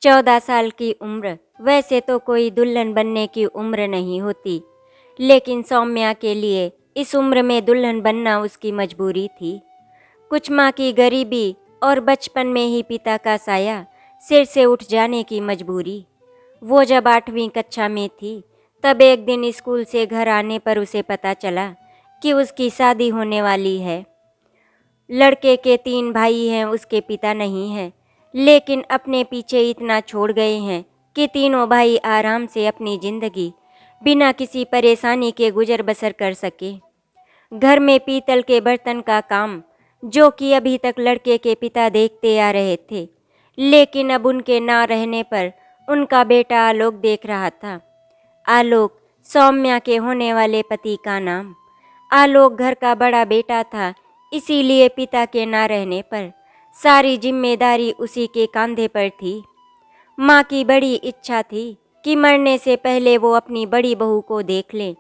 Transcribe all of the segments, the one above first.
14 साल की उम्र वैसे तो कोई दुल्हन बनने की उम्र नहीं होती, लेकिन सौम्या के लिए इस उम्र में दुल्हन बनना उसकी मजबूरी थी। कुछ माँ की गरीबी और बचपन में ही पिता का साया सिर से उठ जाने की मजबूरी। वो जब 8वीं कक्षा में थी, तब एक दिन स्कूल से घर आने पर उसे पता चला कि उसकी शादी होने वाली है। लड़के के 3 भाई हैं, उसके पिता नहीं हैं, लेकिन अपने पीछे इतना छोड़ गए हैं कि तीनों भाई आराम से अपनी जिंदगी बिना किसी परेशानी के गुजर बसर कर सके। घर में पीतल के बर्तन का काम, जो कि अभी तक लड़के के पिता देखते आ रहे थे, लेकिन अब उनके ना रहने पर उनका बेटा आलोक देख रहा था। आलोक, सौम्या के होने वाले पति का नाम। आलोक घर का बड़ा बेटा था, इसीलिए पिता के ना रहने पर सारी जिम्मेदारी उसी के कंधे पर थी। माँ की बड़ी इच्छा थी कि मरने से पहले वो अपनी बड़ी बहू को देख ले।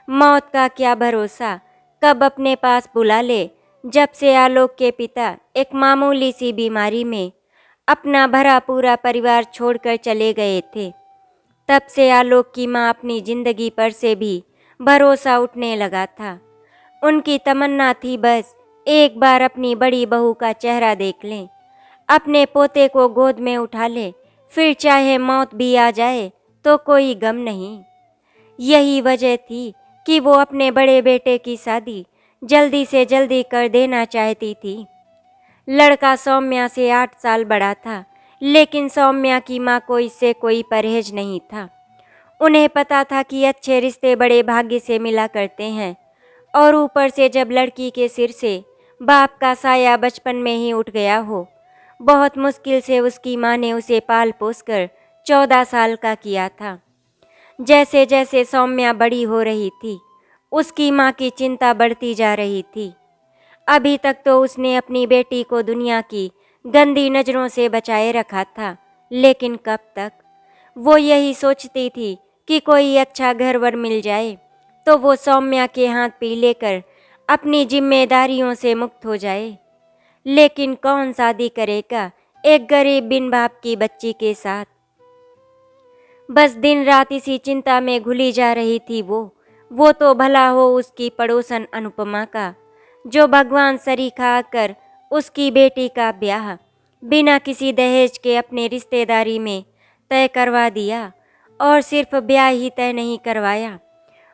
मौत का क्या भरोसा, कब अपने पास बुला ले। जब से आलोक के पिता एक मामूली सी बीमारी में अपना भरा पूरा परिवार छोड़कर चले गए थे, तब से आलोक की माँ अपनी जिंदगी पर से भी भरोसा उठने लगा था। उनकी तमन्ना थी बस एक बार अपनी बड़ी बहू का चेहरा देख लें, अपने पोते को गोद में उठा ले, फिर चाहे मौत भी आ जाए तो कोई गम नहीं। यही वजह थी कि वो अपने बड़े बेटे की शादी जल्दी से जल्दी कर देना चाहती थी। लड़का सौम्या से 8 साल बड़ा था, लेकिन सौम्या की माँ को इससे कोई परहेज नहीं था। उन्हें पता था कि अच्छे रिश्ते बड़े भाग्य से मिला करते हैं, और ऊपर से जब लड़की के सिर से बाप का साया बचपन में ही उठ गया हो। बहुत मुश्किल से उसकी माँ ने उसे पाल पोस कर 14 साल का किया था। जैसे जैसे सौम्या बड़ी हो रही थी, उसकी माँ की चिंता बढ़ती जा रही थी। अभी तक तो उसने अपनी बेटी को दुनिया की गंदी नज़रों से बचाए रखा था, लेकिन कब तक। वो यही सोचती थी कि कोई अच्छा घर वर मिल जाए तो वो सौम्या के हाथ पी लेकर अपनी जिम्मेदारियों से मुक्त हो जाए। लेकिन कौन शादी करेगा एक गरीब बिन बाप की बच्ची के साथ। बस दिन रात इसी चिंता में घुली जा रही थी वो तो भला हो उसकी पड़ोसन अनुपमा का, जो भगवान सरीखा आकर उसकी बेटी का ब्याह बिना किसी दहेज के अपने रिश्तेदारी में तय करवा दिया। और सिर्फ ब्याह ही तय नहीं करवाया,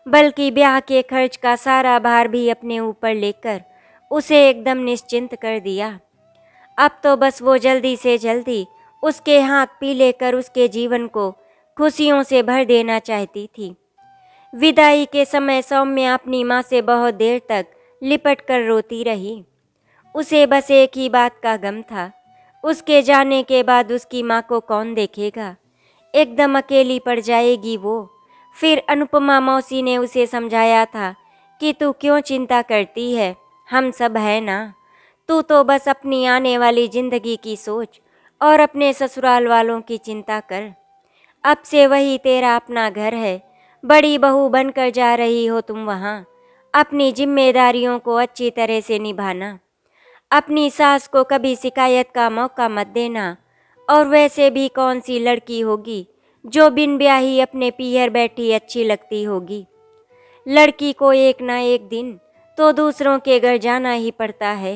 बल्कि ब्याह के खर्च का सारा भार भी अपने ऊपर लेकर उसे एकदम निश्चिंत कर दिया। अब तो बस वो जल्दी से जल्दी उसके हाथ पी लेकर उसके जीवन को खुशियों से भर देना चाहती थी। विदाई के समय सौम्या अपनी माँ से बहुत देर तक लिपट कर रोती रही। उसे बस एक ही बात का गम था, उसके जाने के बाद उसकी माँ को कौन देखेगा। एकदम अकेली पड़ जाएगी वो। फिर अनुपमा मौसी ने उसे समझाया था कि तू क्यों चिंता करती है, हम सब है ना। तू तो बस अपनी आने वाली जिंदगी की सोच और अपने ससुराल वालों की चिंता कर। अब से वही तेरा अपना घर है, बड़ी बहू बनकर जा रही हो तुम वहाँ। अपनी जिम्मेदारियों को अच्छी तरह से निभाना, अपनी सास को कभी शिकायत का मौका मत देना। और वैसे भी कौन सी लड़की होगी जो बिन ब्याही अपने पीहर बैठी अच्छी लगती होगी। लड़की को एक ना एक दिन तो दूसरों के घर जाना ही पड़ता है।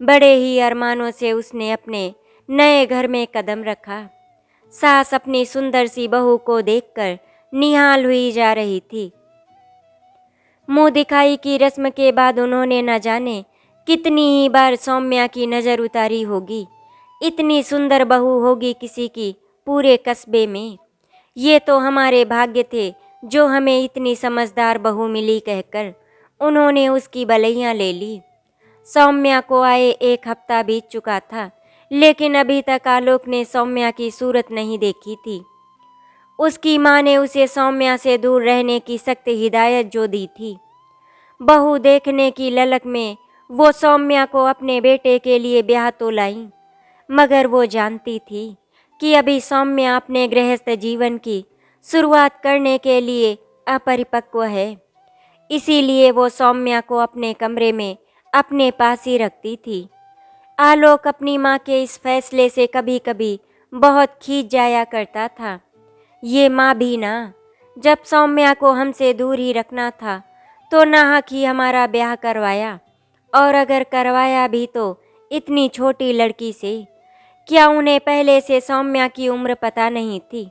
बड़े ही अरमानों से उसने अपने नए घर में कदम रखा। सास अपनी सुंदर सी बहू को देखकर निहाल हुई जा रही थी। मुंह दिखाई की रस्म के बाद उन्होंने न जाने कितनी ही बार सौम्या की नज़र उतारी होगी। इतनी सुंदर बहू होगी किसी की पूरे कस्बे में। ये तो हमारे भाग्य थे जो हमें इतनी समझदार बहू मिली कहकर उन्होंने उसकी बलैया ले ली। सौम्या को आए 1 हफ्ता बीत चुका था, लेकिन अभी तक आलोक ने सौम्या की सूरत नहीं देखी थी। उसकी माँ ने उसे सौम्या से दूर रहने की सख्त हिदायत जो दी थी। बहू देखने की ललक में वो सौम्या को अपने बेटे के लिए ब्याह तो लाई, मगर वो जानती थी कि अभी सौम्या अपने गृहस्थ जीवन की शुरुआत करने के लिए अपरिपक्व है। इसीलिए वो सौम्या को अपने कमरे में अपने पास ही रखती थी। आलोक अपनी माँ के इस फैसले से कभी कभी बहुत खींच जाया करता था। ये माँ भी ना, जब सौम्या को हमसे दूर ही रखना था तो नाहक ही हमारा ब्याह करवाया, और अगर करवाया भी तो इतनी छोटी लड़की से। क्या उन्हें पहले से सौम्या की उम्र पता नहीं थी?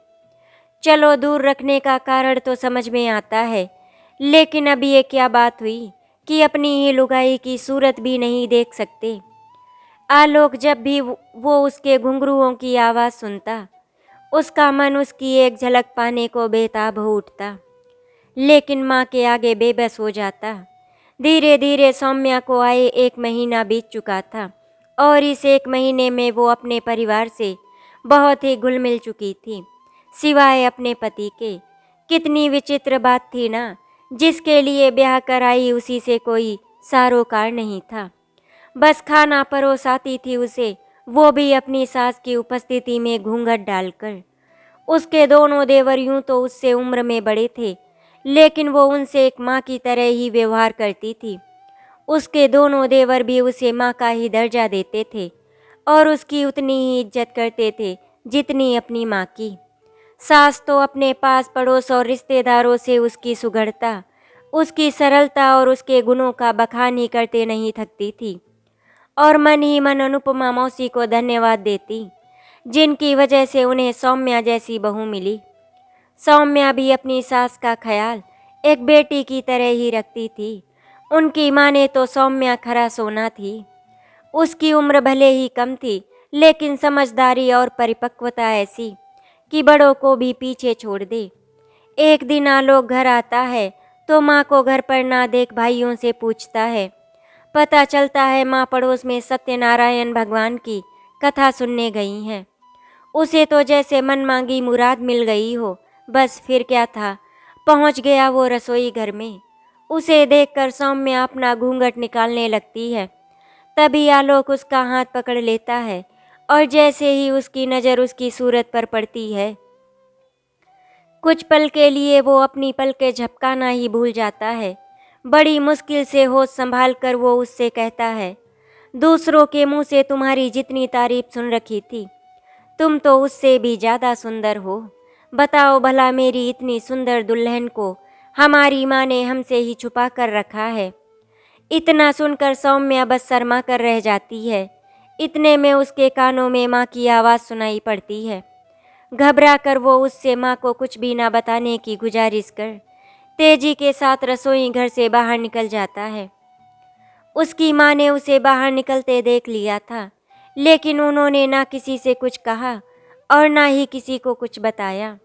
चलो, दूर रखने का कारण तो समझ में आता है, लेकिन अब ये क्या बात हुई कि अपनी ही लुगाई की सूरत भी नहीं देख सकते। आलोक जब भी वो उसके घुंघरुओं की आवाज़ सुनता, उसका मन उसकी एक झलक पाने को बेताब हो उठता, लेकिन माँ के आगे बेबस हो जाता। धीरे धीरे सौम्या को आए 1 महीना बीत चुका था, और इस 1 महीने में वो अपने परिवार से बहुत ही घुल मिल चुकी थी, सिवाय अपने पति के। कितनी विचित्र बात थी ना, जिसके लिए ब्याह कराई उसी से कोई सारोकार नहीं था। बस खाना परोस आती थी उसे, वो भी अपनी सास की उपस्थिति में घूंघट डालकर। उसके दोनों देवर यूं तो उससे उम्र में बड़े थे, लेकिन वो उनसे एक माँ की तरह ही व्यवहार करती थी। उसके दोनों देवर भी उसे माँ का ही दर्जा देते थे और उसकी उतनी ही इज्जत करते थे जितनी अपनी माँ की। सास तो अपने पास पड़ोस और रिश्तेदारों से उसकी सुघड़ता, उसकी सरलता और उसके गुणों का बखान ही करते नहीं थकती थी, और मन ही मन अनुपमा मौसी को धन्यवाद देती, जिनकी वजह से उन्हें सौम्या जैसी बहू मिली। सौम्या भी अपनी सास का ख्याल एक बेटी की तरह ही रखती थी। उनकी माँ ने तो सौम्या खरा सोना थी। उसकी उम्र भले ही कम थी, लेकिन समझदारी और परिपक्वता ऐसी कि बड़ों को भी पीछे छोड़ दे। एक दिन आलोक घर आता है तो माँ को घर पर ना देख भाइयों से पूछता है। पता चलता है माँ पड़ोस में सत्यनारायण भगवान की कथा सुनने गई हैं। उसे तो जैसे मन मांगी मुराद मिल गई हो। बस फिर क्या था, पहुंच गया वो रसोई घर में। उसे देखकर सौम्या अपना घूंघट निकालने लगती है। तभी आलोक उसका हाथ पकड़ लेता है, और जैसे ही उसकी नज़र उसकी सूरत पर पड़ती है, कुछ पल के लिए वो अपनी पलकें झपकाना ही भूल जाता है। बड़ी मुश्किल से होश संभाल कर वो उससे कहता है, दूसरों के मुंह से तुम्हारी जितनी तारीफ सुन रखी थी, तुम तो उससे भी ज़्यादा सुंदर हो। बताओ भला, मेरी इतनी सुंदर दुल्हन को हमारी माँ ने हमसे ही छुपा कर रखा है। इतना सुनकर सौम्या बस शर्मा कर रह जाती है। इतने में उसके कानों में माँ की आवाज़ सुनाई पड़ती है। घबरा कर वो उससे माँ को कुछ भी ना बताने की गुजारिश कर तेजी के साथ रसोई घर से बाहर निकल जाता है। उसकी माँ ने उसे बाहर निकलते देख लिया था, लेकिन उन्होंने ना किसी से कुछ कहा और ना ही किसी को कुछ बताया।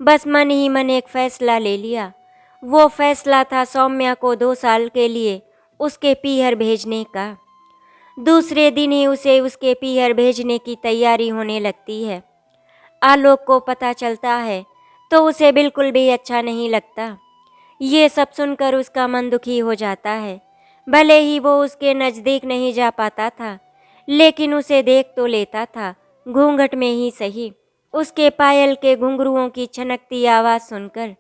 बस मन ही मन एक फैसला ले लिया। वो फैसला था सौम्या को 2 साल के लिए उसके पीहर भेजने का। दूसरे दिन ही उसे उसके पीहर भेजने की तैयारी होने लगती है। आलोक को पता चलता है तो उसे बिल्कुल भी अच्छा नहीं लगता। ये सब सुनकर उसका मन दुखी हो जाता है। भले ही वो उसके नज़दीक नहीं जा पाता था, लेकिन उसे देख तो लेता था, घूंघट में ही सही। उसके पायल के घुंघरुओं की छनकती आवाज़ सुनकर,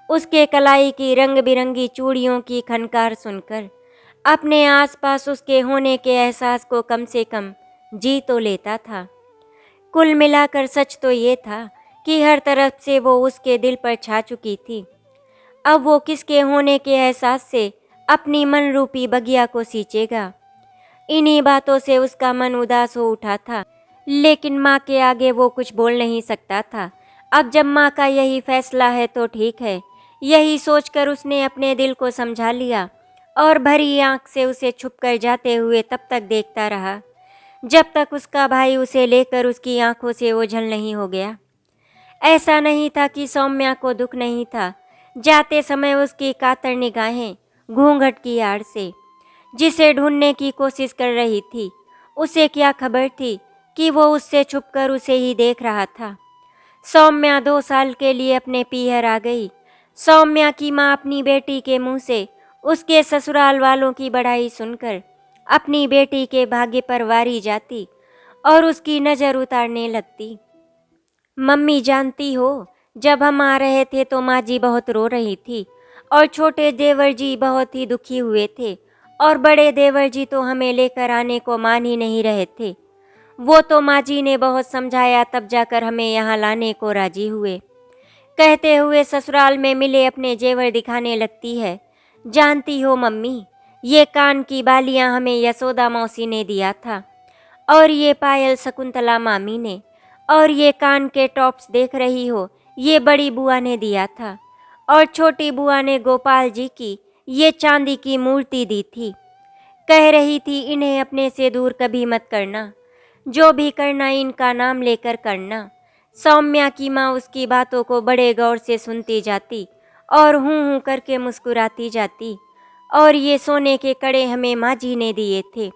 उसके कलाई की रंग बिरंगी चूड़ियों की खनकार सुनकर, अपने आसपास उसके होने के एहसास को कम से कम जी तो लेता था। कुल मिलाकर सच तो ये था कि हर तरफ से वो उसके दिल पर छा चुकी थी। अब वो किसके होने के एहसास से अपनी मन रूपी बगिया को सींचेगा। इन्हीं बातों से उसका मन उदास हो उठा था, लेकिन माँ के आगे वो कुछ बोल नहीं सकता था। अब जब माँ का यही फैसला है तो ठीक है, यही सोचकर उसने अपने दिल को समझा लिया और भरी आंख से उसे छुपकर जाते हुए तब तक देखता रहा जब तक उसका भाई उसे लेकर उसकी आंखों से ओझल नहीं हो गया। ऐसा नहीं था कि सौम्या को दुख नहीं था। जाते समय उसकी कातर निगाहें घूंघट की आड़ से जिसे ढूंढने की कोशिश कर रही थी, उसे क्या खबर थी कि वो उससे छुपकर उसे ही देख रहा था। सौम्या 2 साल के लिए अपने पीहर आ गई। सौम्या की माँ अपनी बेटी के मुंह से उसके ससुराल वालों की बड़ाई सुनकर अपनी बेटी के भाग्य पर वारी जाती और उसकी नज़र उतारने लगती। मम्मी, जानती हो, जब हम आ रहे थे तो माँ जी बहुत रो रही थी और छोटे देवर जी बहुत ही दुखी हुए थे, और बड़े देवर जी तो हमें लेकर आने को मान ही नहीं रहे थे। वो तो माँ जी ने बहुत समझाया, तब जाकर हमें यहाँ लाने को राजी हुए। कहते हुए ससुराल में मिले अपने जेवर दिखाने लगती है। जानती हो मम्मी, ये कान की बालियां हमें यशोदा मौसी ने दिया था, और ये पायल शकुंतला मामी ने, और ये कान के टॉप्स देख रही हो, ये बड़ी बुआ ने दिया था, और छोटी बुआ ने गोपाल जी की ये चांदी की मूर्ति दी थी। कह रही थी इन्हें अपने से दूर कभी मत करना, जो भी करना इनका नाम लेकर करना। सौम्या की माँ उसकी बातों को बड़े गौर से सुनती जाती और हूँ हूँ करके मुस्कुराती जाती। और ये सोने के कड़े हमें माँ जी ने दिए थे।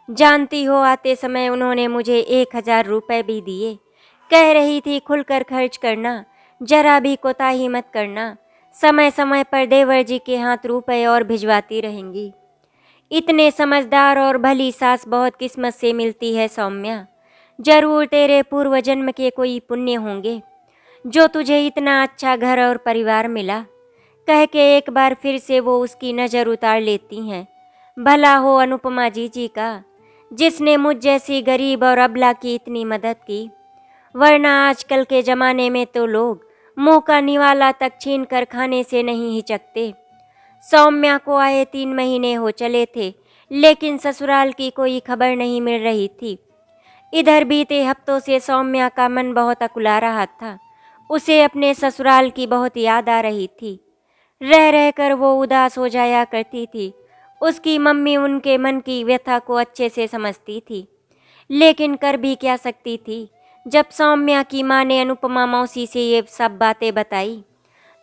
जानती हो, आते समय उन्होंने मुझे 1,000 रुपये भी दिए। कह रही थी खुलकर खर्च करना, जरा भी कोताही मत करना। समय समय पर देवर जी के हाथ रुपए और भिजवाती रहेंगी। इतने समझदार और भली सास बहुत किस्मत से मिलती है सौम्या। जरूर तेरे पूर्व जन्म के कोई पुण्य होंगे जो तुझे इतना अच्छा घर और परिवार मिला। कह के एक बार फिर से वो उसकी नज़र उतार लेती हैं। भला हो अनुपमा जी का, जिसने मुझ जैसी गरीब और अबला की इतनी मदद की। वरना आजकल के ज़माने में तो लोग मुंह का निवाला तक छीन कर खाने से नहीं हिचकते। सौम्या को आए 3 महीने हो चले थे, लेकिन ससुराल की कोई खबर नहीं मिल रही थी। इधर बीते हफ्तों से सौम्या का मन बहुत अकुला रहा था। उसे अपने ससुराल की बहुत याद आ रही थी। रह रह कर वो उदास हो जाया करती थी। उसकी मम्मी उनके मन की व्यथा को अच्छे से समझती थी, लेकिन कर भी क्या सकती थी। जब सौम्या की माँ ने अनुपमा मौसी से ये सब बातें बताई,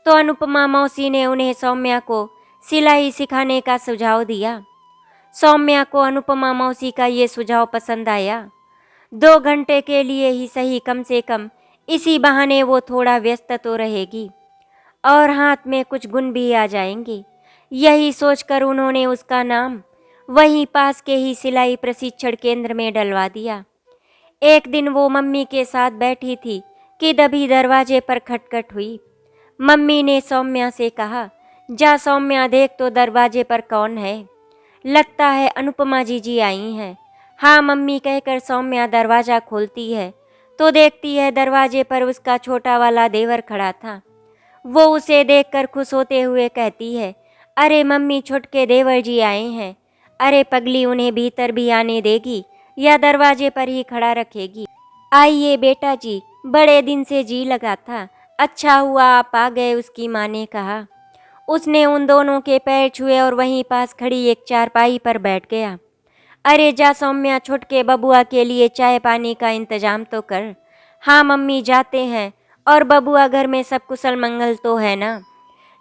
तो अनुपमा मौसी ने उन्हें सौम्या को सिलाई सिखाने का सुझाव दिया। सौम्या को अनुपमा मौसी का ये सुझाव पसंद आया। 2 घंटे के लिए ही सही, कम से कम इसी बहाने वो थोड़ा व्यस्त तो रहेगी और हाथ में कुछ गुण भी आ जाएंगे। यही सोचकर उन्होंने उसका नाम वहीं पास के ही सिलाई प्रशिक्षण केंद्र में डलवा दिया। एक दिन वो मम्मी के साथ बैठी थी कि तभी दरवाजे पर खटखट हुई। मम्मी ने सौम्या से कहा, जा सौम्या देख तो दरवाजे पर कौन है। लगता है अनुपमा जी आई हैं। हाँ मम्मी कहकर सौम्या दरवाज़ा खोलती है तो देखती है दरवाजे पर उसका छोटा वाला देवर खड़ा था। वो उसे देखकर खुश होते हुए कहती है, अरे मम्मी, छोटके देवर जी आए हैं। अरे पगली, उन्हें भीतर भी आने देगी या दरवाजे पर ही खड़ा रखेगी? आइए बेटा जी, बड़े दिन से जी लगा था, अच्छा हुआ आप आ गए, उसकी माँ ने कहा। उसने उन दोनों के पैर छुए और वहीं पास खड़ी एक चारपाई पर बैठ गया। अरे जा सौम्या, छोटके बबुआ के लिए चाय पानी का इंतजाम तो कर। हाँ मम्मी, जाते हैं। और बबुआ, घर में सब कुशल मंगल तो है ना?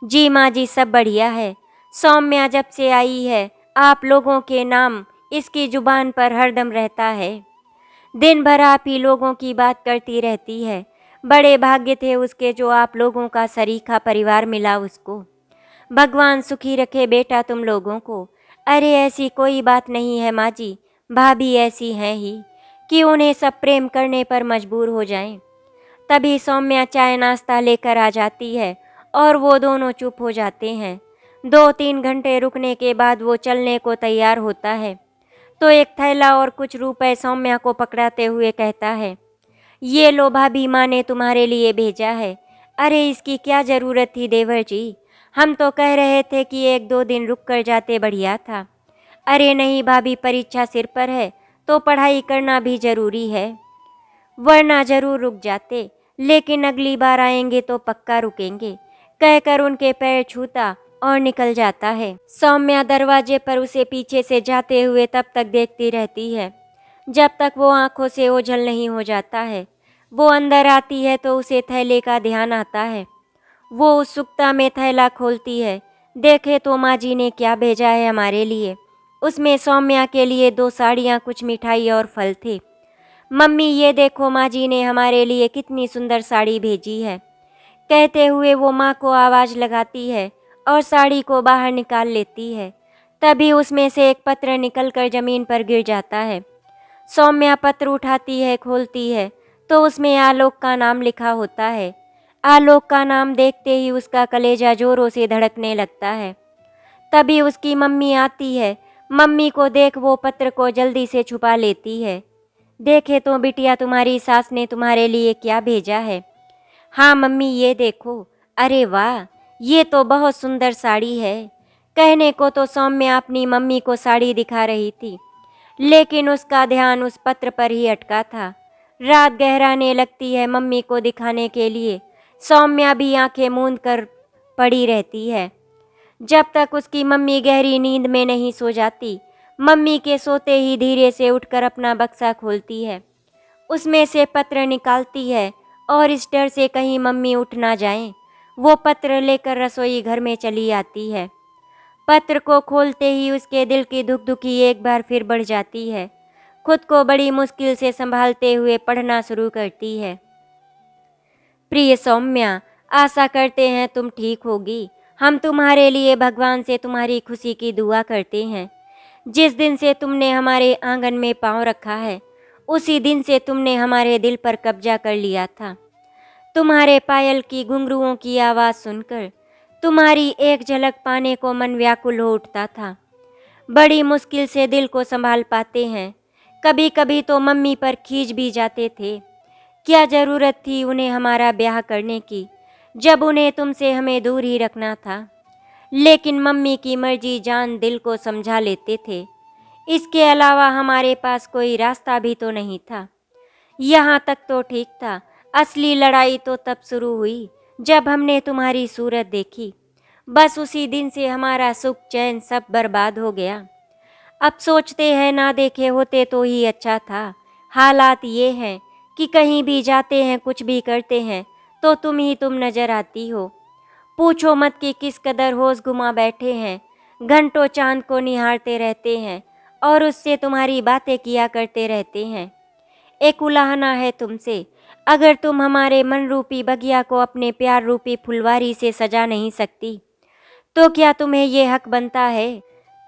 जी माँ जी, सब बढ़िया है। सौम्या जब से आई है आप लोगों के नाम इसकी जुबान पर हरदम रहता है। दिन भर आप ही लोगों की बात करती रहती है। बड़े भाग्य थे उसके जो आप लोगों का सरीखा परिवार मिला उसको। भगवान सुखी रखे बेटा तुम लोगों को। अरे ऐसी कोई बात नहीं है माँ जी, भाभी ऐसी हैं ही कि उन्हें सब प्रेम करने पर मजबूर हो जाएं। तभी सौम्या चाय नाश्ता लेकर आ जाती है और वो दोनों चुप हो जाते हैं। 2-3 घंटे रुकने के बाद वो चलने को तैयार होता है तो एक थैला और कुछ रुपए सौम्या को पकड़ाते हुए कहता है, ये लो भाभी, माँ ने तुम्हारे लिए भेजा है। अरे इसकी क्या ज़रूरत थी देवर जी, हम तो कह रहे थे कि 1-2 दिन रुक कर जाते, बढ़िया था। अरे नहीं भाभी, परीक्षा सिर पर है तो पढ़ाई करना भी ज़रूरी है, वरना ज़रूर रुक जाते, लेकिन अगली बार आएंगे तो पक्का रुकेंगे, कहकर उनके पैर छूता और निकल जाता है। सौम्या दरवाजे पर उसे पीछे से जाते हुए तब तक देखती रहती है जब तक वो आंखों से ओझल नहीं हो जाता है। वो अंदर आती है तो उसे थैले का ध्यान आता है। वो उत्सुकता में थैला खोलती है। देखे तो माँ जी ने क्या भेजा है हमारे लिए। उसमें सौम्या के लिए 2 साड़ियाँ, कुछ मिठाई और फल थे। मम्मी ये देखो, माँ जी ने हमारे लिए कितनी सुंदर साड़ी भेजी है। कहते हुए वो माँ को आवाज़ लगाती है और साड़ी को बाहर निकाल लेती है। तभी उसमें से एक पत्र निकलकर ज़मीन पर गिर जाता है। सौम्या पत्र उठाती है, खोलती है तो उसमें आलोक का नाम लिखा होता है। आलोक का नाम देखते ही उसका कलेजा जोरों से धड़कने लगता है। तभी उसकी मम्मी आती है। मम्मी को देख वो पत्र को जल्दी से छुपा लेती है। देखे तो बिटिया तुम्हारी सास ने तुम्हारे लिए क्या भेजा है। हाँ मम्मी ये देखो, अरे वाह, ये तो बहुत सुंदर साड़ी है। कहने को तो सौम्या अपनी मम्मी को साड़ी दिखा रही थी, लेकिन उसका ध्यान उस पत्र पर ही अटका था। रात गहराने लगती है मम्मी को दिखाने के लिए सौम्या भी आंखें मूंद कर पड़ी रहती है। जब तक उसकी मम्मी गहरी नींद में नहीं सो जाती, मम्मी के सोते ही धीरे से उठकर अपना बक्सा खोलती है, उसमें से पत्र निकालती है और इस डर से कहीं मम्मी उठ ना जाएं, वो पत्र लेकर रसोई घर में चली आती है। पत्र को खोलते ही उसके दिल की धुकधुकी एक बार फिर बढ़ जाती है। खुद को बड़ी मुश्किल से संभालते हुए पढ़ना शुरू करती है। प्रिय सौम्या, आशा करते हैं तुम ठीक होगी। हम तुम्हारे लिए भगवान से तुम्हारी खुशी की दुआ करते हैं। जिस दिन से तुमने हमारे आंगन में पांव रखा है, उसी दिन से तुमने हमारे दिल पर कब्जा कर लिया था। तुम्हारे पायल की घुंघरुओं की आवाज़ सुनकर तुम्हारी एक झलक पाने को मन व्याकुल हो उठता था। बड़ी मुश्किल से दिल को संभाल पाते हैं। कभी कभी तो मम्मी पर खींच भी जाते थे। क्या ज़रूरत थी उन्हें हमारा ब्याह करने की, जब उन्हें तुमसे हमें दूर ही रखना था। लेकिन मम्मी की मर्जी जान दिल को समझा लेते थे। इसके अलावा हमारे पास कोई रास्ता भी तो नहीं था। यहाँ तक तो ठीक था, असली लड़ाई तो तब शुरू हुई जब हमने तुम्हारी सूरत देखी। बस उसी दिन से हमारा सुख चैन सब बर्बाद हो गया। अब सोचते हैं ना देखे होते तो ही अच्छा था। हालात ये हैं कि कहीं भी जाते हैं, कुछ भी करते हैं तो तुम नज़र आती हो। पूछो मत कि किस कदर होश घुमा बैठे हैं, घंटों चांद को निहारते रहते हैं और उससे तुम्हारी बातें किया करते रहते हैं। एक उलाहना है तुमसे, अगर तुम हमारे मन रूपी बगिया को अपने प्यार रूपी फुलवारी से सजा नहीं सकती, तो क्या तुम्हें ये हक बनता है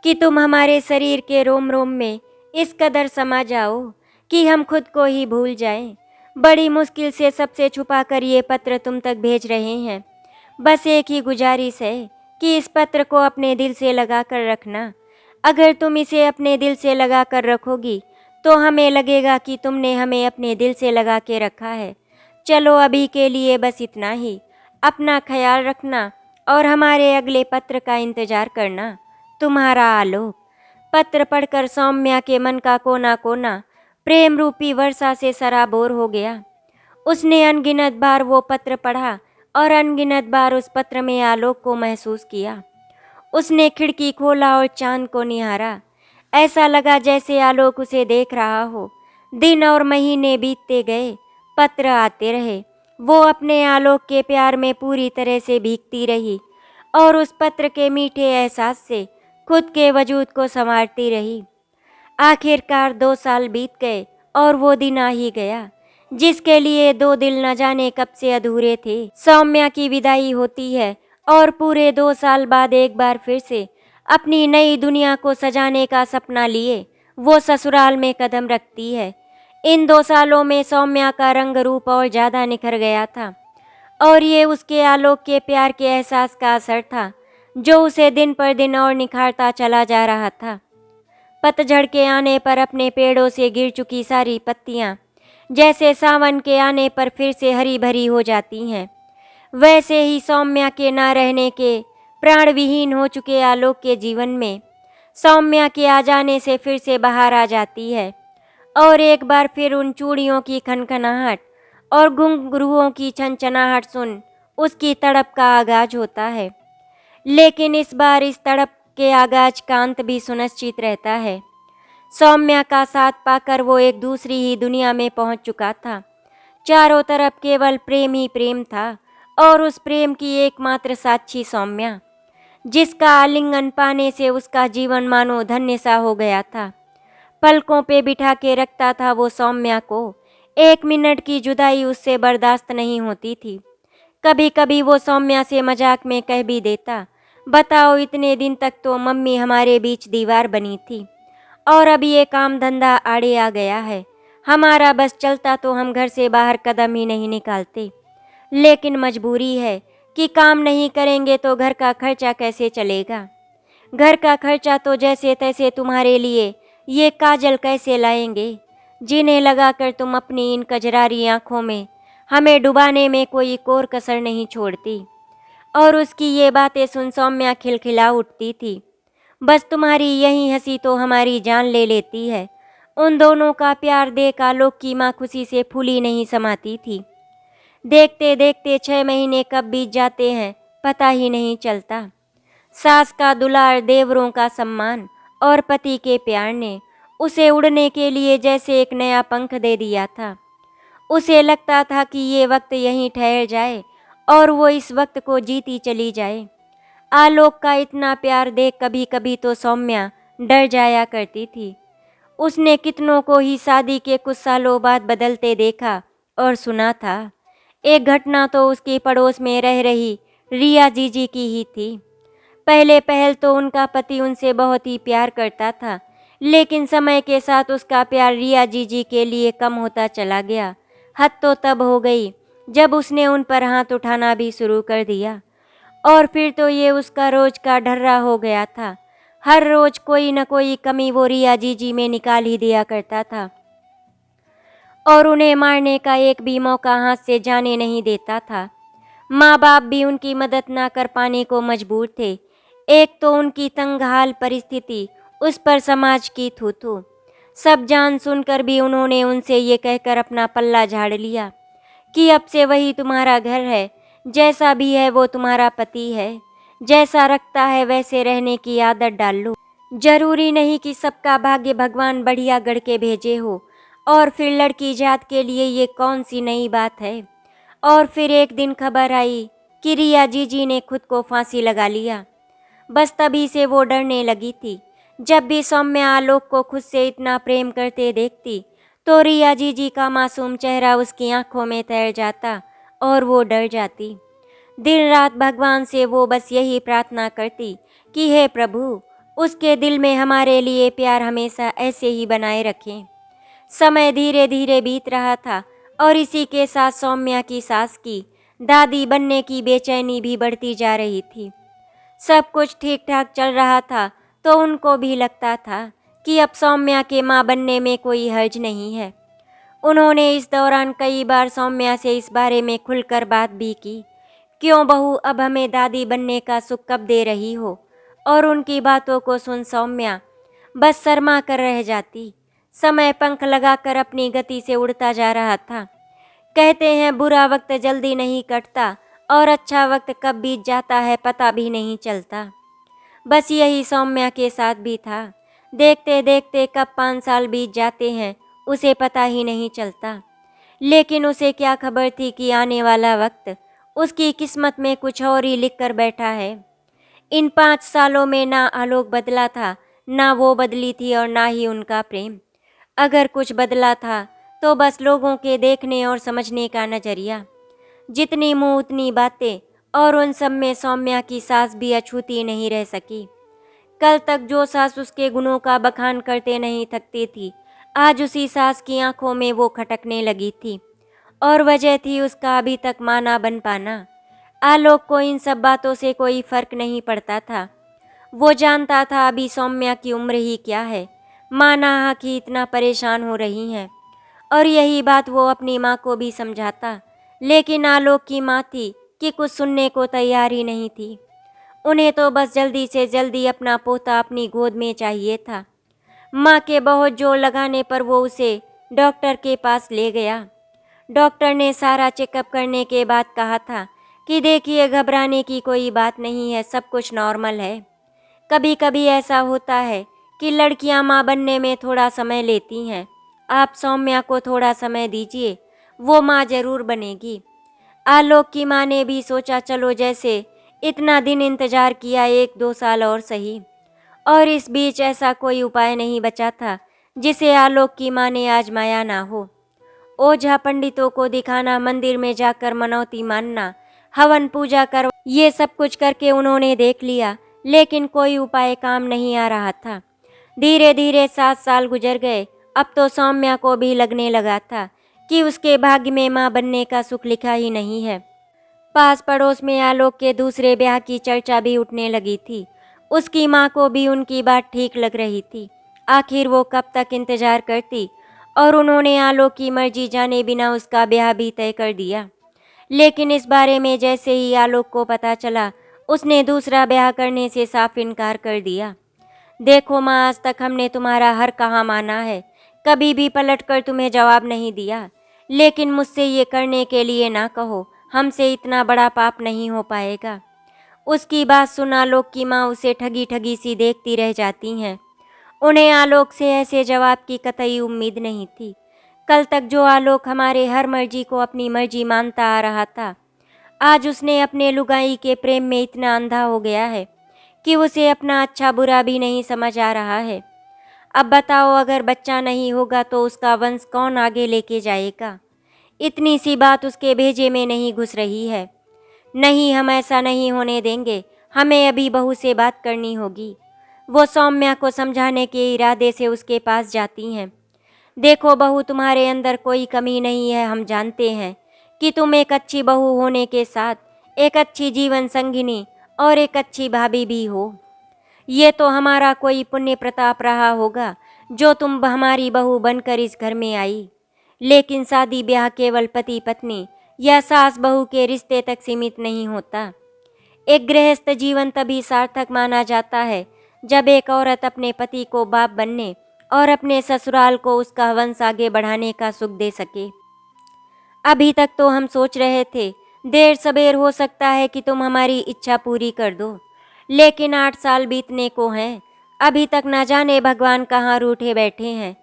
कि तुम हमारे शरीर के रोम रोम में इस कदर समा जाओ कि हम खुद को ही भूल जाएं। बड़ी मुश्किल से सबसे छुपा कर ये पत्र तुम तक भेज रहे हैं। बस एक ही गुजारिश है कि इस पत्र को अपने दिल से लगा कर रखना। अगर तुम इसे अपने दिल से लगा कर रखोगी तो हमें लगेगा कि तुमने हमें अपने दिल से लगा के रखा है। चलो अभी के लिए बस इतना ही। अपना ख्याल रखना और हमारे अगले पत्र का इंतजार करना। तुम्हारा आलोक। पत्र पढ़कर सौम्या के मन का कोना कोना प्रेम रूपी वर्षा से सराबोर हो गया। उसने अनगिनत बार वो पत्र पढ़ा और अनगिनत बार उस पत्र में आलोक को महसूस किया। उसने खिड़की खोला और चांद को निहारा। ऐसा लगा जैसे आलोक उसे देख रहा हो। दिन और महीने बीतते गए, पत्र आते रहे। वो अपने आलोक के प्यार में पूरी तरह से भीगती रही और उस पत्र के मीठे एहसास से खुद के वजूद को संवारती रही। आखिरकार 2 साल बीत गए और वो दिन आ ही गया जिसके लिए 2 दिल न जाने कब से अधूरे थे। सौम्या की विदाई होती है और पूरे 2 साल बाद एक बार फिर से अपनी नई दुनिया को सजाने का सपना लिए वो ससुराल में कदम रखती है। इन 2 सालों में सौम्या का रंग रूप और ज़्यादा निखर गया था और ये उसके आलोक के प्यार के एहसास का असर था जो उसे दिन पर दिन और निखारता चला जा रहा था। पतझड़ के आने पर अपने पेड़ों से गिर चुकी सारी पत्तियां जैसे सावन के आने पर फिर से हरी भरी हो जाती हैं, वैसे ही सौम्या के ना रहने के प्राण विहीन हो चुके आलोक के जीवन में सौम्या के आ जाने से फिर से बहार आ जाती है और एक बार फिर उन चूड़ियों की खनखनाहट और घुंघरुओं की छनछनाहट सुन उसकी तड़प का आगाज होता है। लेकिन इस बार इस तड़प के आगाज का अंत भी सुनिश्चित रहता है। सौम्या का साथ पाकर वो एक दूसरी ही दुनिया में पहुंच चुका था। चारों तरफ केवल प्रेम ही प्रेम था और उस प्रेम की एकमात्र साक्षी सौम्या, जिसका आलिंगन पाने से उसका जीवन मानो धन्य सा हो गया था। पलकों पे बिठा के रखता था वो सौम्या को। 1 मिनट की जुदाई उससे बर्दाश्त नहीं होती थी। कभी कभी वो सौम्या से मजाक में कह भी देता, बताओ इतने दिन तक तो मम्मी हमारे बीच दीवार बनी थी और अब ये काम धंधा आड़े आ गया है। हमारा बस चलता तो हम घर से बाहर कदम ही नहीं निकालते, लेकिन मजबूरी है कि काम नहीं करेंगे तो घर का खर्चा कैसे चलेगा। घर का खर्चा तो जैसे तैसे तुम्हारे लिए ये काजल कैसे लाएंगे जिन्हें लगाकर तुम अपनी इन कजरारी आँखों में हमें डुबाने में कोई कोर कसर नहीं छोड़ती। और उसकी ये बातें सुन सौम्या खिलखिला उठती थी। बस तुम्हारी यही हंसी तो हमारी जान ले लेती है। उन दोनों का प्यार देख आलोक की माँ खुशी से फूली नहीं समाती थी। देखते देखते 6 महीने कब बीत जाते हैं पता ही नहीं चलता। सास का दुलार, देवरों का सम्मान और पति के प्यार ने उसे उड़ने के लिए जैसे एक नया पंख दे दिया था। उसे लगता था कि ये वक्त यहीं ठहर जाए और वो इस वक्त को जीती चली जाए। आलोक का इतना प्यार देख कभी कभी तो सौम्या डर जाया करती थी। उसने कितनों को ही शादी के कुछ सालों बाद बदलते देखा और सुना था। एक घटना तो उसके पड़ोस में रह रही रिया जीजी की ही थी। पहले पहल तो उनका पति उनसे बहुत ही प्यार करता था, लेकिन समय के साथ उसका प्यार रिया जीजी के लिए कम होता चला गया। हद तो तब हो गई जब उसने उन पर हाथ उठाना भी शुरू कर दिया। और फिर तो ये उसका रोज का ढर्रा हो गया था। हर रोज कोई न कोई कमी वो रिया जीजी में निकाल ही दिया करता था और उन्हें मारने का एक भी मौका हाथ से जाने नहीं देता था। माँ बाप भी उनकी मदद ना कर पाने को मजबूर थे। एक तो उनकी तंगहाल परिस्थिति, उस पर समाज की थू-थू। सब जान सुनकर भी उन्होंने उनसे ये कहकर अपना पल्ला झाड़ लिया कि अब से वही तुम्हारा घर है, जैसा भी है वो तुम्हारा पति है, जैसा रखता है वैसे रहने की आदत डाल लो। जरूरी नहीं कि सबका भाग्य भगवान बढ़िया गढ़ के भेजे हो। और फिर लड़की जात के लिए ये कौन सी नई बात है। और फिर एक दिन खबर आई कि रिया जीजी ने खुद को फांसी लगा लिया। बस तभी से वो डरने लगी थी। जब भी सौम्या आलोक को खुद से इतना प्रेम करते देखती तो रिया जीजी का मासूम चेहरा उसकी आंखों में तैर जाता और वो डर जाती। दिन रात भगवान से वो बस यही प्रार्थना करती कि हे प्रभु, उसके दिल में हमारे लिए प्यार हमेशा ऐसे ही बनाए रखें। समय धीरे धीरे बीत रहा था और इसी के साथ सौम्या की सास की दादी बनने की बेचैनी भी बढ़ती जा रही थी। सब कुछ ठीक ठाक चल रहा था तो उनको भी लगता था कि अब सौम्या के माँ बनने में कोई हर्ज नहीं है। उन्होंने इस दौरान कई बार सौम्या से इस बारे में खुलकर बात भी की। क्यों बहू, अब हमें दादी बनने का सुख कब दे रही हो। और उनकी बातों को सुन सौम्या बस शर्मा कर रह जाती। समय पंख लगाकर अपनी गति से उड़ता जा रहा था। कहते हैं बुरा वक्त जल्दी नहीं कटता और अच्छा वक्त कब बीत जाता है पता भी नहीं चलता। बस यही सौम्या के साथ भी था। देखते देखते कब 5 साल बीत जाते हैं उसे पता ही नहीं चलता। लेकिन उसे क्या खबर थी कि आने वाला वक्त उसकी किस्मत में कुछ और ही लिख कर बैठा है। इन 5 सालों में ना आलोक बदला था, ना वो बदली थी और ना ही उनका प्रेम। अगर कुछ बदला था तो बस लोगों के देखने और समझने का नजरिया। जितनी मुँह उतनी बातें, और उन सब में सौम्या की सास भी अछूती नहीं रह सकी। कल तक जो सास उसके गुणों का बखान करते नहीं थकती थी, आज उसी सास की आंखों में वो खटकने लगी थी। और वजह थी उसका अभी तक मां ना बन पाना। आलोक को इन सब बातों से कोई फर्क नहीं पड़ता था। वो जानता था अभी सौम्या की उम्र ही क्या है, माँ नाहक ही इतना परेशान हो रही हैं। और यही बात वो अपनी माँ को भी समझाता, लेकिन आलोक की माँ थी कि कुछ सुनने को तैयार ही नहीं थी। उन्हें तो बस जल्दी से जल्दी अपना पोता अपनी गोद में चाहिए था। माँ के बहुत जोर लगाने पर वो उसे डॉक्टर के पास ले गया। डॉक्टर ने सारा चेकअप करने के बाद कहा था कि देखिए, घबराने की कोई बात नहीं है, सब कुछ नॉर्मल है। कभी कभी ऐसा होता है कि लड़कियां माँ बनने में थोड़ा समय लेती हैं। आप सौम्या को थोड़ा समय दीजिए, वो माँ जरूर बनेगी। आलोक की माँ ने भी सोचा चलो, जैसे इतना दिन इंतजार किया, 1-2 साल और सही। और इस बीच ऐसा कोई उपाय नहीं बचा था जिसे आलोक की माँ ने आजमाया ना हो। ओझा पंडितों को दिखाना, मंदिर में जाकर मनौती मानना, हवन पूजा कर, ये सब कुछ करके उन्होंने देख लिया, लेकिन कोई उपाय काम नहीं आ रहा था। धीरे धीरे 7 साल गुजर गए। अब तो सौम्या को भी लगने लगा था कि उसके भाग्य में माँ बनने का सुख लिखा ही नहीं है। पास पड़ोस में आलोक के दूसरे ब्याह की चर्चा भी उठने लगी थी। उसकी माँ को भी उनकी बात ठीक लग रही थी। आखिर वो कब तक इंतजार करती और उन्होंने आलोक की मर्जी जाने बिना उसका ब्याह भी तय कर दिया। लेकिन इस बारे में जैसे ही आलोक को पता चला, उसने दूसरा ब्याह करने से साफ इनकार कर दिया। देखो माँ, आज तक हमने तुम्हारा हर कहा माना है, कभी भी पलट कर तुम्हें जवाब नहीं दिया। लेकिन मुझसे ये करने के लिए ना कहो, हमसे इतना बड़ा पाप नहीं हो पाएगा। उसकी बात सुन आलोक की माँ उसे ठगी ठगी सी देखती रह जाती हैं। उन्हें आलोक से ऐसे जवाब की कतई उम्मीद नहीं थी। कल तक जो आलोक हमारे हर मर्जी को अपनी मर्जी मानता आ रहा था, आज उसने अपने लुगाई के प्रेम में इतना अंधा हो गया है कि उसे अपना अच्छा बुरा भी नहीं समझ आ रहा है। अब बताओ, अगर बच्चा नहीं होगा तो उसका वंश कौन आगे लेके जाएगा? इतनी सी बात उसके भेजे में नहीं घुस रही है। नहीं, हम ऐसा नहीं होने देंगे। हमें अभी बहू से बात करनी होगी। वो सौम्या को समझाने के इरादे से उसके पास जाती हैं। देखो बहू, तुम्हारे अंदर कोई कमी नहीं है। हम जानते हैं कि तुम एक अच्छी बहू होने के साथ एक अच्छी जीवन संगिनी और एक अच्छी भाभी भी हो। ये तो हमारा कोई पुण्य प्रताप रहा होगा जो तुम हमारी बहू बनकर इस घर में आई। लेकिन शादी ब्याह केवल पति पत्नी या सास बहू के रिश्ते तक सीमित नहीं होता। एक गृहस्थ जीवन तभी सार्थक माना जाता है जब एक औरत अपने पति को बाप बनने और अपने ससुराल को उसका वंश आगे बढ़ाने का सुख दे सके। अभी तक तो हम सोच रहे थे देर सबेर हो सकता है कि तुम हमारी इच्छा पूरी कर दो, लेकिन 8 साल बीतने को हैं, अभी तक ना जाने भगवान कहाँ रूठे बैठे हैं।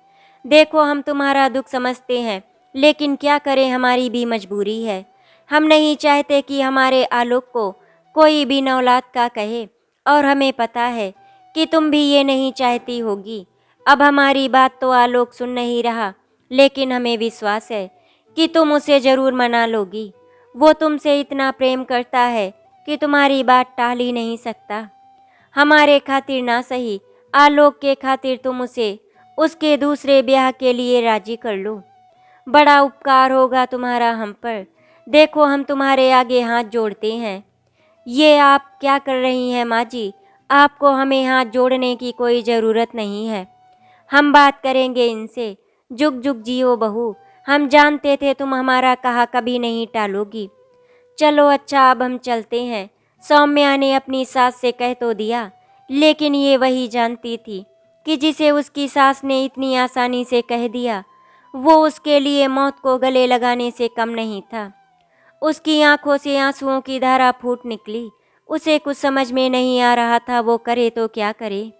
देखो, हम तुम्हारा दुख समझते हैं, लेकिन क्या करें, हमारी भी मजबूरी है। हम नहीं चाहते कि हमारे आलोक को कोई भी नौलाद का कहे, और हमें पता है कि तुम भी ये नहीं चाहती होगी। अब हमारी बात तो आलोक सुन नहीं रहा, लेकिन हमें विश्वास है कि तुम उसे जरूर मना लोगी। वो तुमसे इतना प्रेम करता है कि तुम्हारी बात टाल ही नहीं सकता। हमारे खातिर ना सही, आलोक के खातिर तुम उसे उसके दूसरे ब्याह के लिए राजी कर लो। बड़ा उपकार होगा तुम्हारा हम पर। देखो, हम तुम्हारे आगे हाथ जोड़ते हैं। ये आप क्या कर रही हैं माँ जी? आपको हमें हाथ जोड़ने की कोई ज़रूरत नहीं है। हम बात करेंगे इनसे। जुग जुग जियो बहू, हम जानते थे तुम हमारा कहा कभी नहीं टालोगी। चलो अच्छा, अब हम चलते हैं। सौम्या ने अपनी सास से कह तो दिया, लेकिन ये वही जानती थी कि जिसे उसकी सास ने इतनी आसानी से कह दिया, वो उसके लिए मौत को गले लगाने से कम नहीं था। उसकी आंखों से आंसुओं की धारा फूट निकली। उसे कुछ समझ में नहीं आ रहा था वो करे तो क्या करे।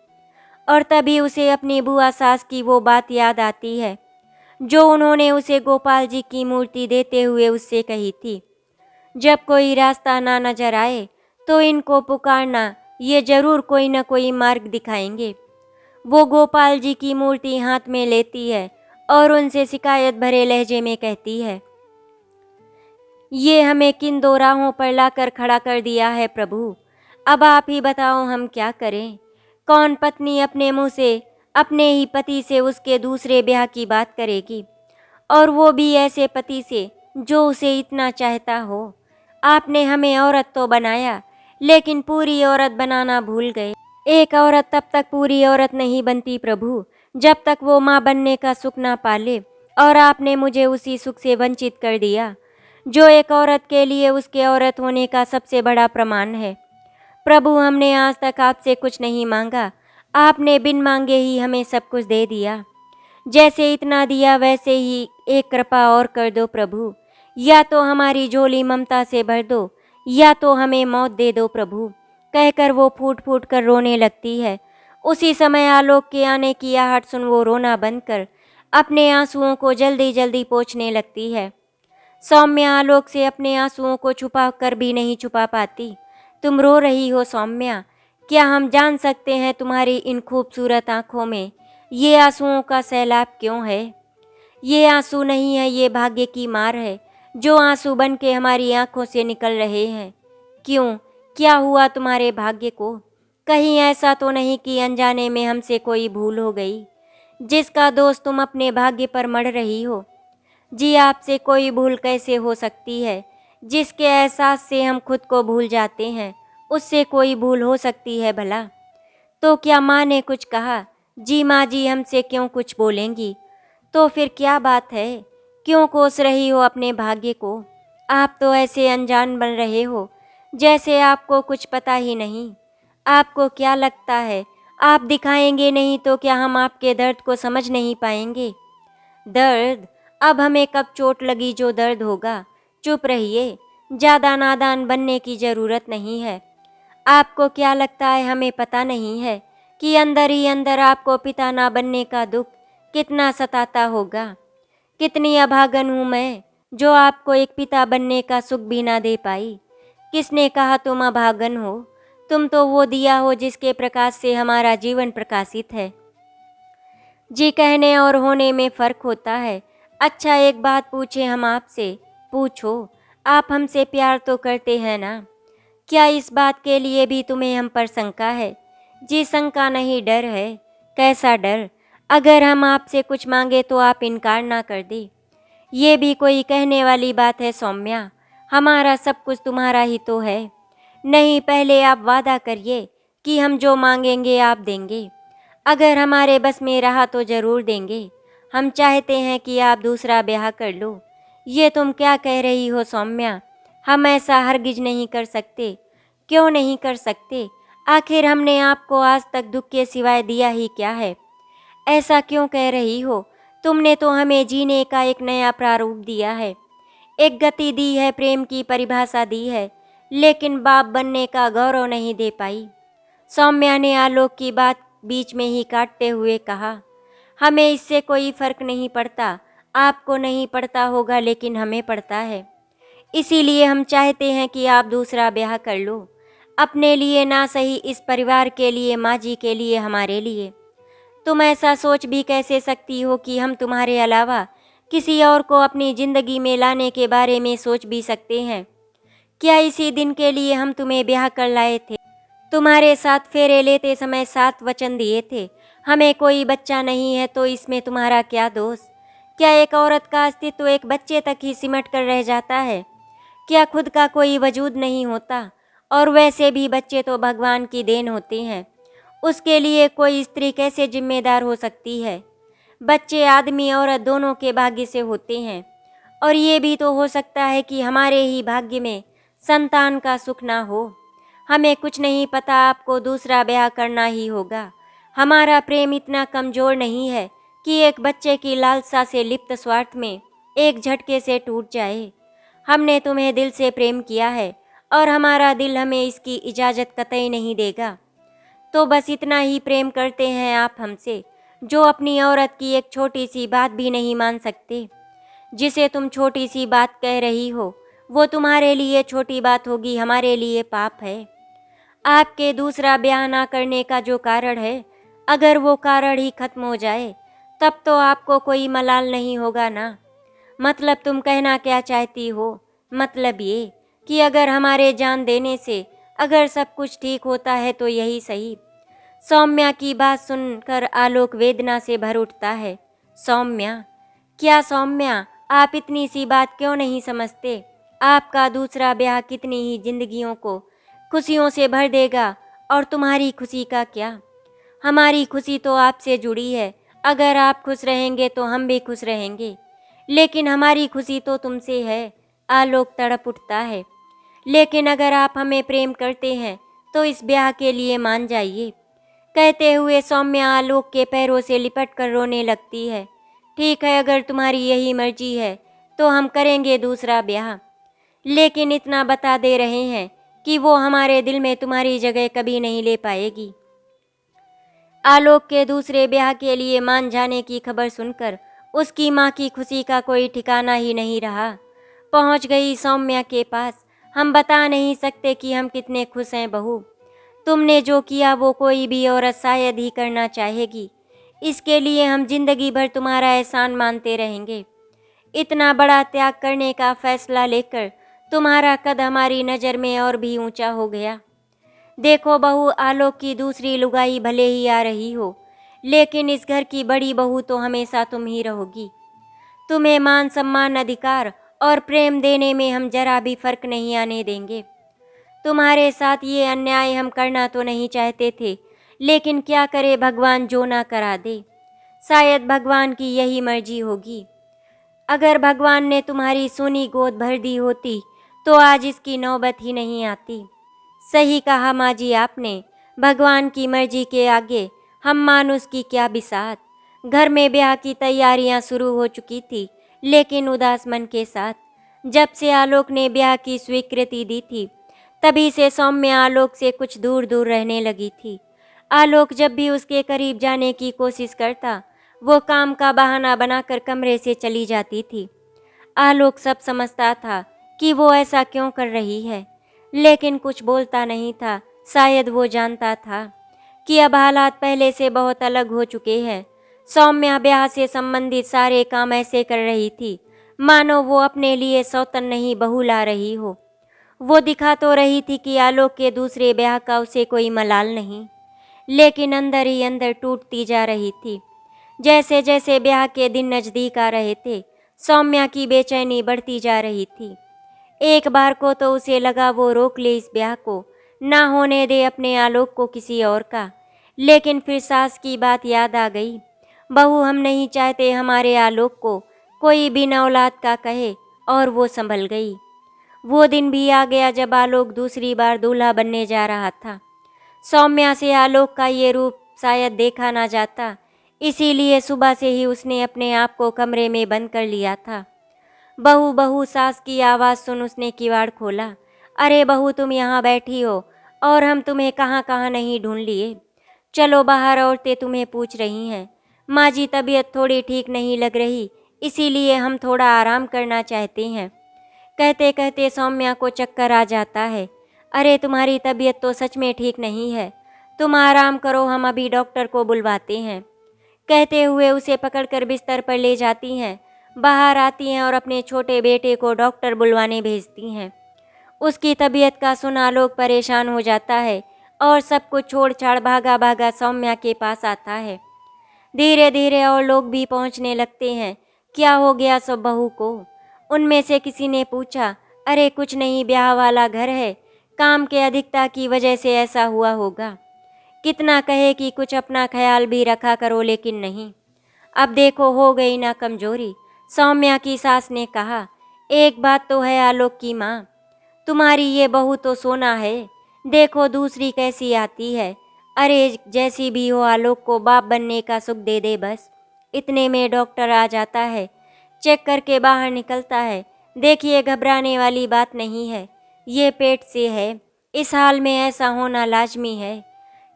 और तभी उसे अपनी बुआ सास की वो बात याद आती है जो उन्होंने उसे गोपाल जी की मूर्ति देते हुए उससे कही थी, जब कोई रास्ता ना नजर आए तो इनको पुकारना, ये जरूर कोई न कोई मार्ग दिखाएंगे। वो गोपाल जी की मूर्ति हाथ में लेती है और उनसे शिकायत भरे लहजे में कहती है, ये हमें किन दो राहों पर लाकर खड़ा कर दिया है प्रभु। अब आप ही बताओ हम क्या करें। कौन पत्नी अपने मुंह से अपने ही पति से उसके दूसरे ब्याह की बात करेगी, और वो भी ऐसे पति से जो उसे इतना चाहता हो। आपने हमें औरत तो बनाया, लेकिन पूरी औरत बनाना भूल गए। एक औरत तब तक पूरी औरत नहीं बनती प्रभु जब तक वो माँ बनने का सुख ना पाले, और आपने मुझे उसी सुख से वंचित कर दिया जो एक औरत के लिए उसके औरत होने का सबसे बड़ा प्रमाण है। प्रभु, हमने आज तक आपसे कुछ नहीं मांगा, आपने बिन मांगे ही हमें सब कुछ दे दिया। जैसे इतना दिया वैसे ही एक कृपा और कर दो प्रभु। या तो हमारी झोली ममता से भर दो, या तो हमें मौत दे दो प्रभु। कहकर वो फूट फूट कर रोने लगती है। उसी समय आलोक के आने की आहट सुन वो रोना बंद कर अपने आंसुओं को जल्दी जल्दी पोंछने लगती है। सौम्या आलोक से अपने आंसुओं को छुपा कर भी नहीं छुपा पाती। तुम रो रही हो सौम्या? क्या हम जान सकते हैं तुम्हारी इन खूबसूरत आंखों में ये आंसुओं का सैलाब क्यों है? ये आंसू नहीं है, ये भाग्य की मार है जो आंसू बन के हमारी आंखों से निकल रहे हैं। क्यों, क्या हुआ तुम्हारे भाग्य को? कहीं ऐसा तो नहीं कि अनजाने में हमसे कोई भूल हो गई जिसका दोष तुम अपने भाग्य पर मढ़ रही हो? जी, आपसे कोई भूल कैसे हो सकती है? जिसके एहसास से हम खुद को भूल जाते हैं, उससे कोई भूल हो सकती है भला? तो क्या माँ ने कुछ कहा? जी माँ जी हमसे क्यों कुछ बोलेंगी? तो फिर क्या बात है, क्यों कोस रही हो अपने भाग्य को? आप तो ऐसे अनजान बन रहे हो जैसे आपको कुछ पता ही नहीं। आपको क्या लगता है, आप दिखाएंगे नहीं तो क्या हम आपके दर्द को समझ नहीं पाएंगे? दर्द? अब हमें कब चोट लगी जो दर्द होगा? चुप रहिए, ज़्यादा नादान बनने की ज़रूरत नहीं है। आपको क्या लगता है हमें पता नहीं है कि अंदर ही अंदर आपको पिता ना बनने का दुख कितना सताता होगा? कितनी अभागन हूँ मैं जो आपको एक पिता बनने का सुख भी ना दे पाई। किसने कहा तुम अभागन हो? तुम तो वो दिया हो जिसके प्रकाश से हमारा जीवन प्रकाशित है। जी कहने और होने में फ़र्क होता है। अच्छा, एक बात पूछे हम आपसे? पूछो। आप हमसे प्यार तो करते हैं ना? क्या इस बात के लिए भी तुम्हें हम पर शंका है? जी शंका नहीं, डर है। कैसा डर? अगर हम आपसे कुछ मांगे तो आप इनकार ना कर दे। ये भी कोई कहने वाली बात है सौम्या? हमारा सब कुछ तुम्हारा ही तो है। नहीं, पहले आप वादा करिए कि हम जो मांगेंगे आप देंगे। अगर हमारे बस में रहा तो ज़रूर देंगे। हम चाहते हैं कि आप दूसरा ब्याह कर लो। ये तुम क्या कह रही हो सौम्या? हम ऐसा हरगिज नहीं कर सकते। क्यों नहीं कर सकते? आखिर हमने आपको आज तक दुख के सिवाय दिया ही क्या है? ऐसा क्यों कह रही हो? तुमने तो हमें जीने का एक नया प्रारूप दिया है, एक गति दी है, प्रेम की परिभाषा दी है, लेकिन बाप बनने का गौरव नहीं दे पाई। सौम्या ने आलोक की बात बीच में ही काटते हुए कहा, हमें इससे कोई फर्क नहीं पड़ता। आपको नहीं पड़ता होगा लेकिन हमें पड़ता है। इसीलिए हम चाहते हैं कि आप दूसरा ब्याह कर लो। अपने लिए ना सही, इस परिवार के लिए, माँ जी के लिए, हमारे लिए। तुम ऐसा सोच भी कैसे सकती हो कि हम तुम्हारे अलावा किसी और को अपनी ज़िंदगी में लाने के बारे में सोच भी सकते हैं? क्या इसी दिन के लिए हम तुम्हें ब्याह कर लाए थे? तुम्हारे साथ फेरे लेते समय 7 वचन दिए थे। हमें कोई बच्चा नहीं है तो इसमें तुम्हारा क्या दोष? क्या एक औरत का अस्तित्व एक बच्चे तक ही सिमट कर रह जाता है? क्या खुद का कोई वजूद नहीं होता? और वैसे भी बच्चे तो भगवान की देन होते हैं। उसके लिए कोई स्त्री कैसे जिम्मेदार हो सकती है? बच्चे आदमी औरत दोनों के भाग्य से होते हैं। और ये भी तो हो सकता है कि हमारे ही भाग्य में संतान का सुख ना हो। हमें कुछ नहीं पता, आपको दूसरा ब्याह करना ही होगा। हमारा प्रेम इतना कमज़ोर नहीं है कि एक बच्चे की लालसा से लिप्त स्वार्थ में एक झटके से टूट जाए। हमने तुम्हें दिल से प्रेम किया है और हमारा दिल हमें इसकी इजाज़त कतई नहीं देगा। तो बस इतना ही प्रेम करते हैं आप हमसे, जो अपनी औरत की एक छोटी सी बात भी नहीं मान सकते। जिसे तुम छोटी सी बात कह रही हो, वो तुम्हारे लिए छोटी बात होगी, हमारे लिए पाप है। आपके दूसरा ब्याह ना करने का जो कारण है, अगर वो कारण ही खत्म हो जाए तब तो आपको कोई मलाल नहीं होगा ना। मतलब तुम कहना क्या चाहती हो? मतलब ये कि अगर हमारे जान देने से अगर सब कुछ ठीक होता है तो यही सही। सौम्या की बात सुनकर आलोक वेदना से भर उठता है। सौम्या? क्या सौम्या? आप इतनी सी बात क्यों नहीं समझते? आपका दूसरा ब्याह कितनी ही जिंदगियों को खुशियों से भर देगा, और तुम्हारी खुशी का क्या? हमारी खुशी तो आपसे जुड़ी है। अगर आप खुश रहेंगे तो हम भी खुश रहेंगे, लेकिन हमारी खुशी तो तुमसे है। आलोक तड़प उठता है। लेकिन अगर आप हमें प्रेम करते हैं तो इस ब्याह के लिए मान जाइए। कहते हुए सौम्या आलोक के पैरों से लिपट कर रोने लगती है। ठीक है, अगर तुम्हारी यही मर्जी है तो हम करेंगे दूसरा ब्याह, लेकिन इतना बता दे रहे हैं कि वो हमारे दिल में तुम्हारी जगह कभी नहीं ले पाएगी। आलोक के दूसरे ब्याह के लिए मान जाने की खबर सुनकर उसकी माँ की खुशी का कोई ठिकाना ही नहीं रहा। पहुँच गई सौम्या के पास। हम बता नहीं सकते कि हम कितने खुश हैं बहू। तुमने जो किया वो कोई भी औरत शायद ही करना चाहेगी। इसके लिए हम जिंदगी भर तुम्हारा एहसान मानते रहेंगे। इतना बड़ा त्याग करने का फैसला लेकर तुम्हारा कद हमारी नज़र में और भी ऊंचा हो गया। देखो बहू, आलोक की दूसरी लुगाई भले ही आ रही हो, लेकिन इस घर की बड़ी बहू तो हमेशा तुम ही रहोगी। तुम्हें मान सम्मान, अधिकार और प्रेम देने में हम जरा भी फर्क नहीं आने देंगे। तुम्हारे साथ ये अन्याय हम करना तो नहीं चाहते थे, लेकिन क्या करे, भगवान जो ना करा दे। शायद भगवान की यही मर्जी होगी। अगर भगवान ने तुम्हारी सोनी गोद भर दी होती तो आज इसकी नौबत ही नहीं आती। सही कहा माँ जी आपने, भगवान की मर्जी के आगे हम मानुस की क्या बिसात। घर में ब्याह की तैयारियां शुरू हो चुकी थी, लेकिन उदास मन के साथ। जब से आलोक ने ब्याह की स्वीकृति दी थी, तभी से सौम्या आलोक से कुछ दूर दूर रहने लगी थी। आलोक जब भी उसके करीब जाने की कोशिश करता, वो काम का बहाना बनाकर कमरे से चली जाती थी। आलोक सब समझता था कि वो ऐसा क्यों कर रही है, लेकिन कुछ बोलता नहीं था। शायद वो जानता था कि अब हालात पहले से बहुत अलग हो चुके हैं। सौम्या ब्याह से संबंधित सारे काम ऐसे कर रही थी मानो वो अपने लिए सौतन नहीं बहू ला रही हो। वो दिखा तो रही थी कि आलोक के दूसरे ब्याह का उसे कोई मलाल नहीं, लेकिन अंदर ही अंदर टूटती जा रही थी। जैसे जैसे ब्याह के दिन नजदीक आ रहे थे, सौम्या की बेचैनी बढ़ती जा रही थी। एक बार को तो उसे लगा वो रोक ले इस ब्याह को, ना होने दे अपने आलोक को किसी और का। लेकिन फिर सास की बात याद आ गई। बहू हम नहीं चाहते हमारे आलोक को कोई बिना औलाद का कहे, और वो संभल गई। वो दिन भी आ गया जब आलोक दूसरी बार दूल्हा बनने जा रहा था। सौम्या से आलोक का ये रूप शायद देखा ना जाता, इसीलिए सुबह से ही उसने अपने आप को कमरे में बंद कर लिया था। बहू बहू सास की आवाज़ सुन उसने किवाड़ खोला। अरे बहू, तुम यहाँ बैठी हो और हम तुम्हें कहाँ कहाँ नहीं ढूंढ लिए। चलो बाहर, औरतें तुम्हें पूछ रही हैं। माँ जी तबीयत थोड़ी ठीक नहीं लग रही, इसीलिए हम थोड़ा आराम करना चाहते हैं। कहते कहते सौम्या को चक्कर आ जाता है। अरे तुम्हारी तबीयत तो सच में ठीक नहीं है, तुम आराम करो, हम अभी डॉक्टर को बुलवाते हैं। कहते हुए उसे पकड़कर बिस्तर पर ले जाती हैं। बाहर आती हैं और अपने छोटे बेटे को डॉक्टर बुलवाने भेजती हैं। उसकी तबीयत का सुन आलोक परेशान हो जाता है और सब कुछ छोड़ छाड़ भागा भागा सौम्या के पास आता है। धीरे धीरे और लोग भी पहुंचने लगते हैं। क्या हो गया सब बहू को? उनमें से किसी ने पूछा। अरे कुछ नहीं, ब्याह वाला घर है, काम के अधिकता की वजह से ऐसा हुआ होगा। कितना कहे कि कुछ अपना ख्याल भी रखा करो, लेकिन नहीं। अब देखो हो गई ना कमजोरी, सौम्या की सास ने कहा। एक बात तो है आलोक की माँ, तुम्हारी ये बहू तो सोना है, देखो दूसरी कैसी आती है। अरे जैसी भी हो, आलोक को बाप बनने का सुख दे दे बस। इतने में डॉक्टर आ जाता है, चेक करके बाहर निकलता है। देखिए घबराने वाली बात नहीं है, ये पेट से है, इस हाल में ऐसा होना लाजमी है।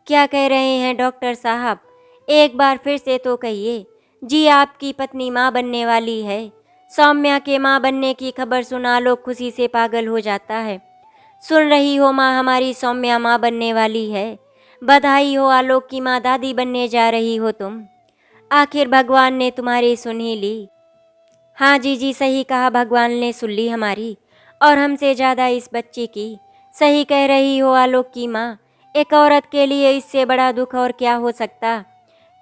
क्या कह रहे हैं डॉक्टर साहब? एक बार फिर से तो कहिए। जी आपकी पत्नी माँ बनने वाली है। सौम्या के माँ बनने की खबर सुन आलोक खुशी से पागल हो जाता है। सुन रही हो माँ, हमारी सौम्या माँ बनने वाली है। बधाई हो आलोक की माँ, दादी बनने जा रही हो तुम। आखिर भगवान ने तुम्हारी सुन ही ली। हाँ जी जी, सही कहा, भगवान ने सुन ली हमारी, और हमसे ज़्यादा इस बच्ची की। सही कह रही हो आलोक की माँ, एक औरत के लिए इससे बड़ा दुख और क्या हो सकता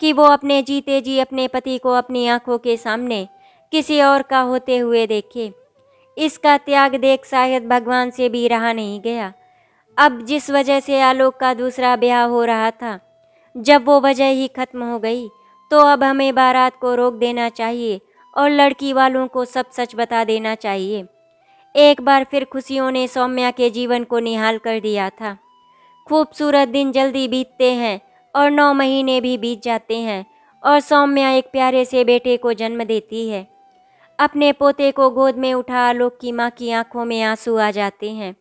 कि वो अपने जीते जी अपने पति को अपनी आंखों के सामने किसी और का होते हुए देखे। इसका त्याग देख शायद भगवान से भी रहा नहीं गया। अब जिस वजह से आलोक का दूसरा ब्याह हो रहा था, जब वो वजह ही खत्म हो गई, तो अब हमें बारात को रोक देना चाहिए और लड़की वालों को सब सच बता देना चाहिए। एक बार फिर खुशियों ने सौम्या के जीवन को निहाल कर दिया था। खूबसूरत दिन जल्दी बीतते हैं और 9 महीने भी बीत जाते हैं और सौम्या एक प्यारे से बेटे को जन्म देती है। अपने पोते को गोद में उठा आलोक की माँ की आंखों में आंसू आ जाते हैं।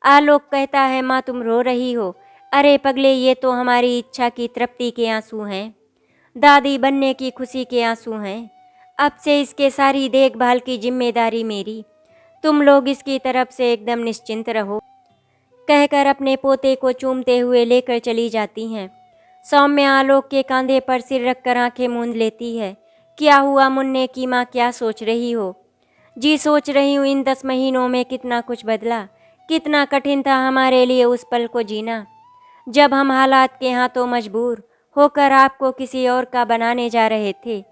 आलोक कहता है, माँ तुम रो रही हो? अरे पगले, ये तो हमारी इच्छा की तृप्ति के आंसू हैं, दादी बनने की खुशी के आंसू हैं। अब से इसके सारी देखभाल की जिम्मेदारी मेरी, तुम लोग इसकी तरफ से एकदम निश्चिंत रहो। कहकर अपने पोते को चूमते हुए लेकर चली जाती हैं। सौम्या आलोक के कंधे पर सिर रखकर आंखें मूंद लेती है। क्या हुआ मुन्ने की माँ, क्या सोच रही हो? जी सोच रही हूँ इन 10 महीनों में कितना कुछ बदला, कितना कठिन था हमारे लिए उस पल को जीना, जब हम हालात के हाथों मजबूर होकर आपको किसी और का बनाने जा रहे थे।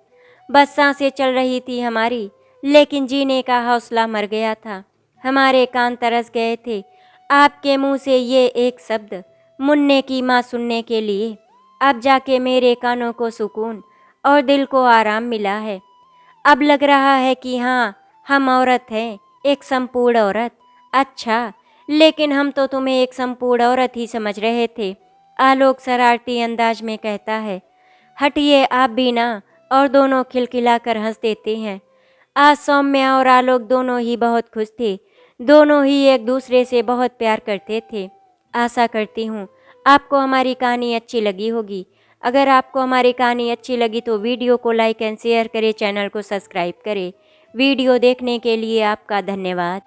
बस सांसें चल रही थी हमारी, लेकिन जीने का हौसला मर गया था। हमारे कान तरस गए थे आपके मुंह से ये एक शब्द, मुन्ने की माँ, सुनने के लिए। अब जाके मेरे कानों को सुकून और दिल को आराम मिला है। अब लग रहा है कि हाँ, हम औरत हैं, एक संपूर्ण औरत। अच्छा, लेकिन हम तो तुम्हें एक संपूर्ण औरत ही समझ रहे थे, आलोक शरारती अंदाज में कहता है। हटिए आप भी ना, और दोनों खिलखिलाकर हंस देते हैं। आज सौम्या और आलोक दोनों ही बहुत खुश थे। दोनों ही एक दूसरे से बहुत प्यार करते थे। आशा करती हूँ आपको हमारी कहानी अच्छी लगी होगी। अगर आपको हमारी कहानी अच्छी लगी तो वीडियो को लाइक एंड शेयर करें, चैनल को सब्सक्राइब करें। वीडियो देखने के लिए आपका धन्यवाद।